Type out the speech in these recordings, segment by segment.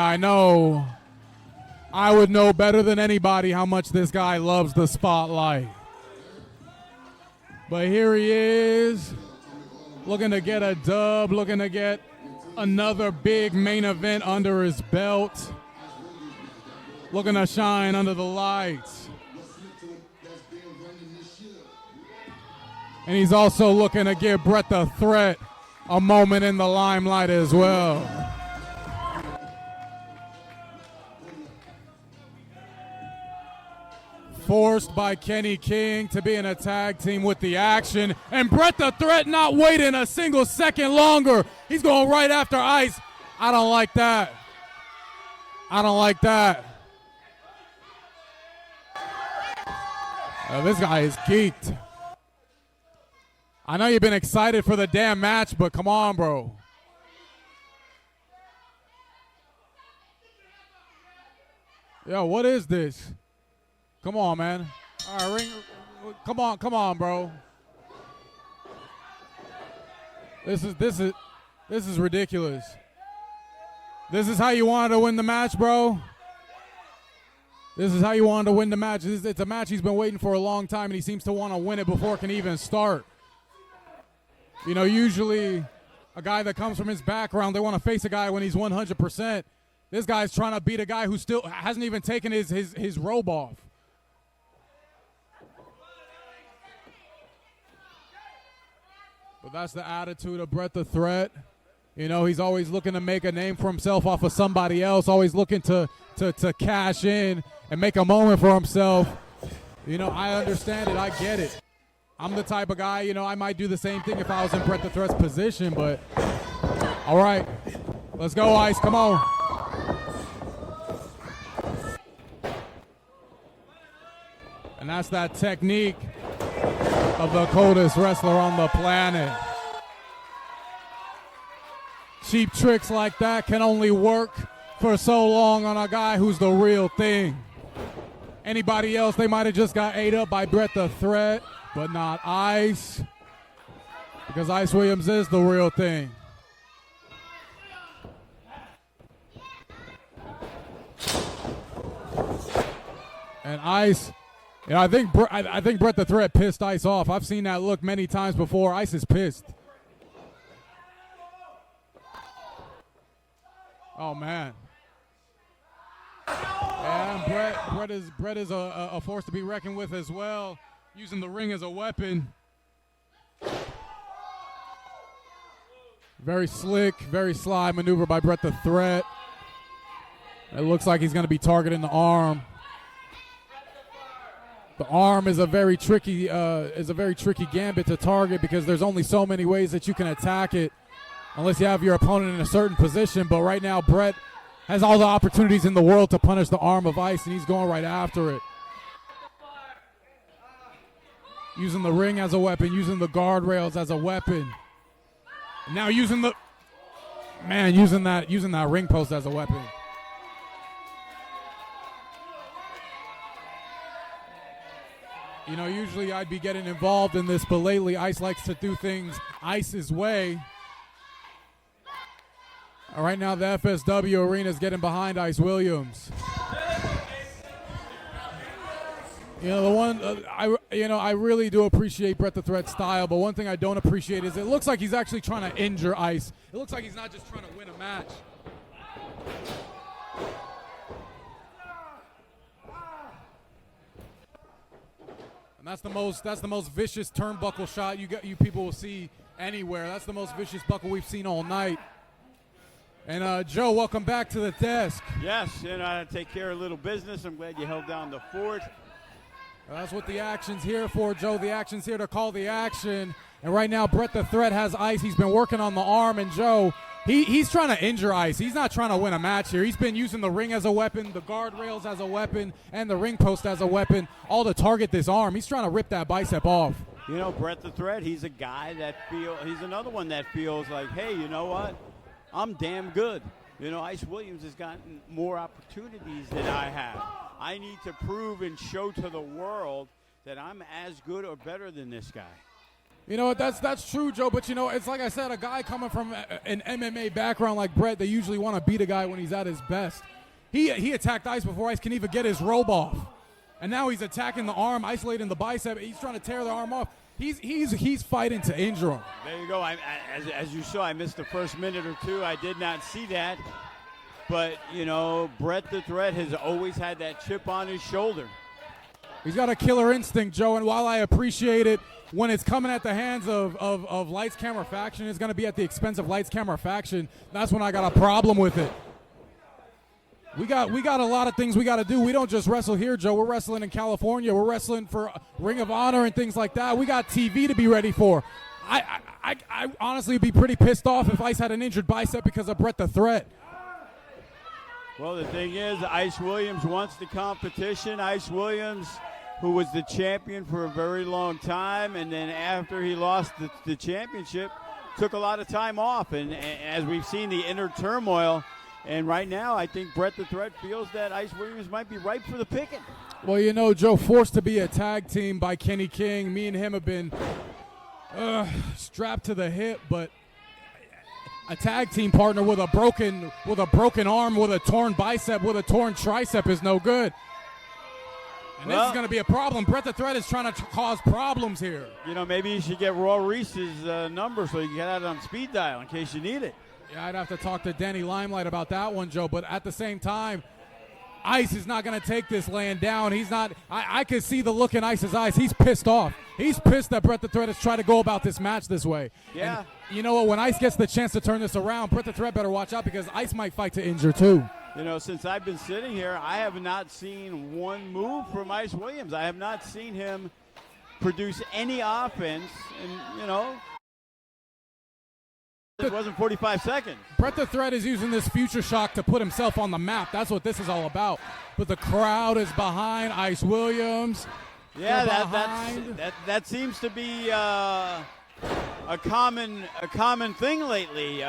I know. I would know better than anybody how much this guy loves the spotlight. But here he is, looking to get a dub, looking to get another big main event under his belt, looking to shine under the lights. And he's also looking to give Bret the Threat a moment in the limelight as well. Forced by Kenny King to be in a tag team with the Action, and Bret the Threat not waiting a single second longer. He's going right after Ice. I don't like that. I don't like that. This guy is geeked. I know you've been excited for the damn match, but come on, bro. Yo, what is this? Come on, man. All right, ring. Come on, bro. This is ridiculous. This is how you wanted to win the match, bro. This is how you wanted to win the match. It's a match he's been waiting for a long time, and he seems to want to win it before it can even start. You know, usually a guy that comes from his background, they want to face a guy when he's 100%. This guy's trying to beat a guy who still hasn't even taken his robe off. But that's the attitude of Bret the Threat. You know, he's always looking to make a name for himself off of somebody else, always looking to cash in and make a moment for himself. You know, I understand it. I get it. I'm the type of guy, you know, I might do the same thing if I was in Bret the Threat's position, but all right. Let's go, Ice. Come on. And that's that technique of the coldest wrestler on the planet. Cheap tricks like that can only work for so long on a guy who's the real thing. Anybody else, they might have just got ate up by Bret the Threat, but not Ice, because Ice Williams is the real thing. And Ice, you know, I think Bret the Threat pissed Ice off. I've seen that look many times before. Ice is pissed. Oh man. And Bret is a force to be reckoned with as well, using the ring as a weapon. Very slick, very sly maneuver by Bret the Threat. It looks like he's going to be targeting the arm. The arm is a very tricky gambit to target because there's only so many ways that you can attack it unless you have your opponent in a certain position. But right now, Bret has all the opportunities in the world to punish the arm of Ice, and he's going right after it. Using the ring as a weapon, using the guardrails as a weapon. And now using that ring post as a weapon. You know, usually I'd be getting involved in this, but lately Ice likes to do things Ice's way. Right now, the FSW arena is getting behind Ice Williams. You know, I really do appreciate Bret the Threat's style, but one thing I don't appreciate is it looks like he's actually trying to injure Ice. It looks like he's not just trying to win a match. And that's the most vicious turnbuckle shot you people will see anywhere. That's the most vicious buckle we've seen all night. And Joe, welcome back to the desk. Yes, and I take care of a little business. I'm glad you held down the fort. That's what the Action's here for, Joe. The Action's here to call the action. And right now, Bret the Threat has Ice. He's been working on the arm, and Joe, he's trying to injure Ice. He's not trying to win a match here. He's been using the ring as a weapon, the guardrails as a weapon, and the ring post as a weapon, all to target this arm. He's trying to rip that bicep off. You know, Bret the Threat, he's a guy that he's another one that feels like, hey, you know what? I'm damn good. You know, Ice Williams has gotten more opportunities than I have. I need to prove and show to the world that I'm as good or better than this guy. You know what? That's true, Joe. But you know, it's like I said, a guy coming from an MMA background like Bret, they usually want to beat a guy when he's at his best. He attacked Ice before Ice can even get his robe off, and now he's attacking the arm, isolating the bicep. He's trying to tear the arm off. He's fighting to injure him. There you go. As you saw, I missed the first minute or two. I did not see that. But, you know, Bret the Threat has always had that chip on his shoulder. He's got a killer instinct, Joe, and while I appreciate it, when it's coming at the hands of Lights, Camera, Faction, it's going to be at the expense of Lights, Camera, Faction. That's when I got a problem with it. We got a lot of things we got to do. We don't just wrestle here, Joe. We're wrestling in California. We're wrestling for Ring of Honor and things like that. We got TV to be ready for. I honestly would be pretty pissed off if Ice had an injured bicep because of Bret the Threat. Well, the thing is, Ice Williams wants the competition. Ice Williams, who was the champion for a very long time, and then after he lost the championship, took a lot of time off. And as we've seen the inner turmoil, and right now I think Bret the Threat feels that Ice Williams might be ripe for the picking. Well, you know, Joe, forced to be a tag team by Kenny King. Me and him have been strapped to the hip, but a tag team partner with a broken arm, with a torn bicep, with a torn tricep is no good. And this is going to be a problem. Bret the Threat is trying to cause problems here. You know, maybe you should get Raw Reese's number so you can get out on speed dial in case you need it. Yeah, I'd have to talk to Denny Limelight about that one, Joe. But at the same time, Ice is not going to take this laying down. He's not. I could see the look in Ice's eyes. He's pissed off. He's pissed that Bret the Threat has tried to go about this match this way. Yeah. And you know what? When Ice gets the chance to turn this around, Bret the Threat better watch out because Ice might fight to injure too. You know, since I've been sitting here, I have not seen one move from Ice Williams. I have not seen him produce any offense. And, you know, it wasn't 45 seconds. Bret the Threat is using this future shock to put himself on the map. That's what this is all about. But the crowd is behind Ice Williams. Yeah, that seems to be a common thing lately.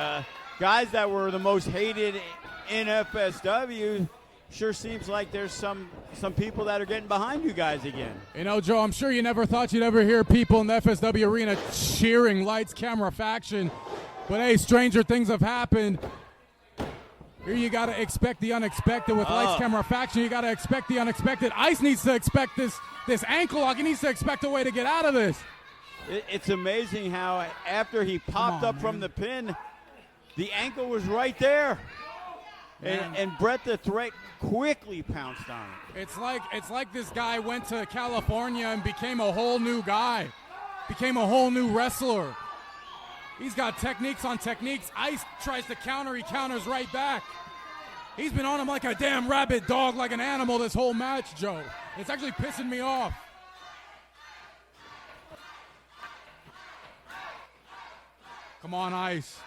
Guys that were the most hated in FSW, sure seems like there's some people that are getting behind you guys again. You know, Joe, I'm sure you never thought you'd ever hear people in the FSW arena cheering Lights, Camera, Faction. But, hey, stranger things have happened. Here you got to expect the unexpected with Lights, Camera, Faction. You got to expect the unexpected. Ice needs to expect this ankle lock. He needs to expect a way to get out of this. It's amazing how after he popped up from the pin, the ankle was right there. And Bret the Threat quickly pounced on it. It's like this guy went to California and became a whole new guy, became a whole new wrestler. He's got techniques on techniques. Ice tries to counter. He counters right back. He's been on him like a damn rabid dog, like an animal this whole match, Joe. It's actually pissing me off. Come on, Ice.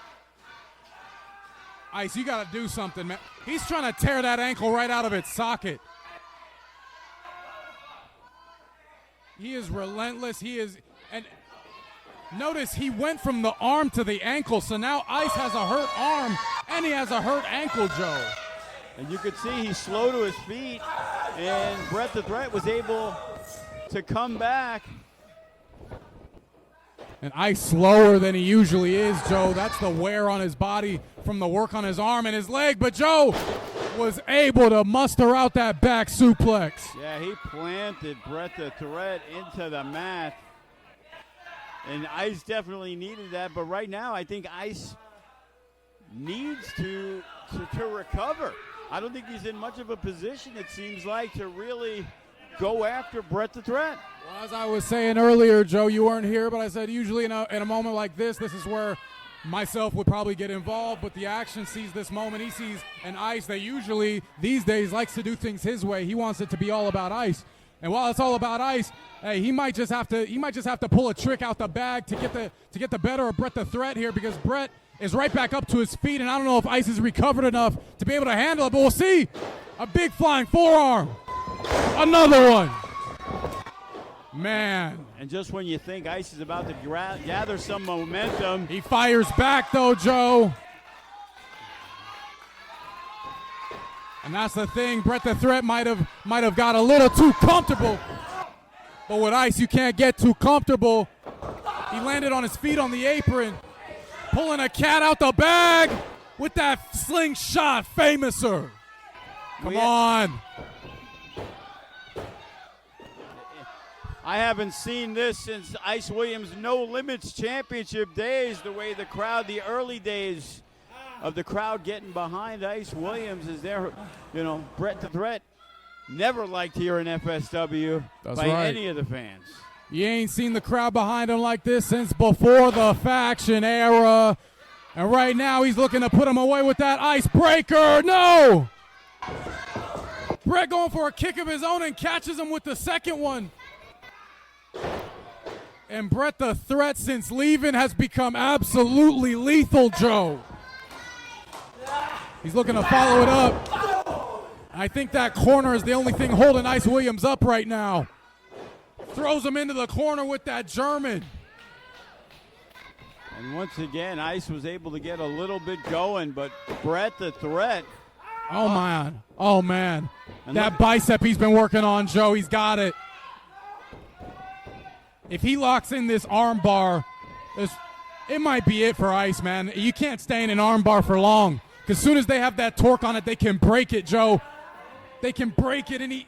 Ice, you got to do something, man. He's trying to tear that ankle right out of its socket. He is relentless. And notice he went from the arm to the ankle, so now Ice has a hurt arm and he has a hurt ankle, Joe. And you could see he's slow to his feet, and Bret the Threat was able to come back. And Ice slower than he usually is, Joe. That's the wear on his body from the work on his arm and his leg. But Joe was able to muster out that back suplex. Yeah, he planted Bret the Threat into the mat. And Ice definitely needed that. But right now, I think Ice needs to recover. I don't think he's in much of a position, it seems like, to really go after Bret the Threat. Well, as I was saying earlier, Joe, you weren't here, but I said usually in a moment like this is where myself would probably get involved, but the action sees this moment. He sees an Ice that usually these days likes to do things his way. He wants it to be all about Ice. And while it's all about Ice, hey, he might just have to pull a trick out the bag to get the better of Bret the Threat here, because Bret is right back up to his feet, and I don't know if Ice is recovered enough to be able to handle it, but we'll see. A big flying forearm. Another one. Man. And just when you think Ice is about to gather some momentum, he fires back, though, Joe. And that's the thing. Bret the Threat might have got a little too comfortable. But with Ice, you can't get too comfortable. He landed on his feet on the apron, pulling a cat out the bag with that slingshot famouser. Come on. I haven't seen this since Ice Williams' No Limits Championship days, the way the crowd, the early days of the crowd getting behind Ice Williams is there. Bret the Threat never liked here in FSW by any of the fans. You ain't seen the crowd behind him like this since before the faction era. And right now he's looking to put him away with that icebreaker. No! Bret going for a kick of his own and catches him with the second one. And Bret the Threat, since leaving, has become absolutely lethal, Joe. He's looking to follow it up. I think that corner is the only thing holding Ice Williams up right now. Throws him into the corner with that German. And once again, Ice was able to get a little bit going, but Bret the Threat. Oh, man. Oh, man. That bicep he's been working on, Joe, he's got it. If he locks in this arm bar, it might be it for Ice, man. You can't stay in an arm bar for long. Because as soon as they have that torque on it, they can break it, Joe. They can break it, and he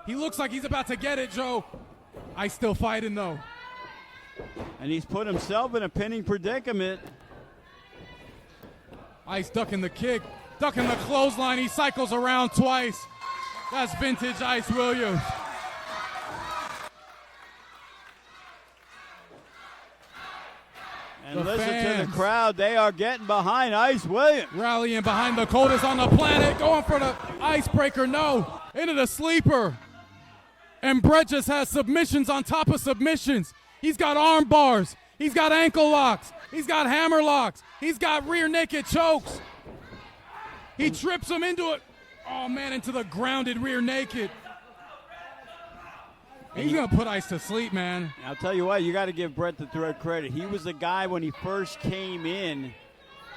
looks like he's about to get it, Joe. Ice still fighting, though. And he's put himself in a pinning predicament. Ice ducking the kick, ducking the clothesline. He cycles around twice. That's vintage Ice Williams. And listen to the crowd. They are getting behind Ice Williams. Rallying behind the coldest on the planet. Going for the icebreaker. No. Into the sleeper. And Bret just has submissions on top of submissions. He's got arm bars. He's got ankle locks. He's got hammer locks. He's got rear naked chokes. He trips him into it. Oh, man, into the grounded rear naked. He's going to put Ice to sleep, man. I'll tell you what, you got to give Bret the Threat credit. He was the guy when he first came in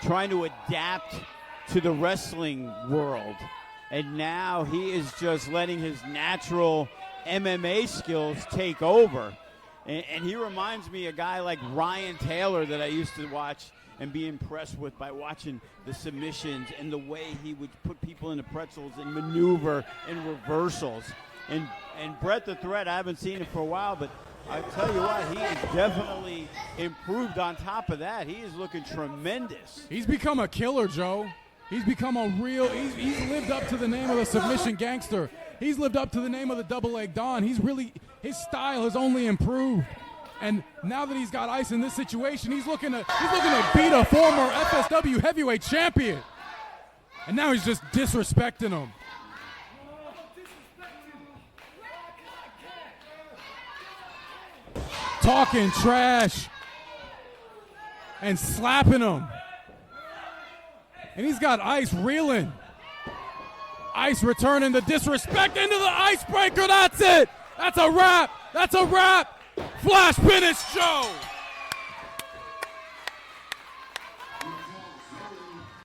trying to adapt to the wrestling world. And now he is just letting his natural MMA skills take over. And he reminds me of a guy like Ryan Taylor that I used to watch and be impressed with by watching the submissions and the way he would put people into pretzels and maneuver and reversals. And Bret the Threat, I haven't seen him for a while, but I tell you what, he has definitely improved on top of that. He is looking tremendous. He's become a killer, Joe. He's become a real, he's lived up to the name of the submission gangster. He's lived up to the name of the double leg Don. His style has only improved. And now that he's got Ice in this situation, he's looking to beat a former FSW heavyweight champion. And now he's just disrespecting him. Talking trash and slapping him. And he's got Ice reeling. Ice returning the disrespect into the icebreaker. That's it. That's a wrap. That's a wrap. Flash finish, Joe.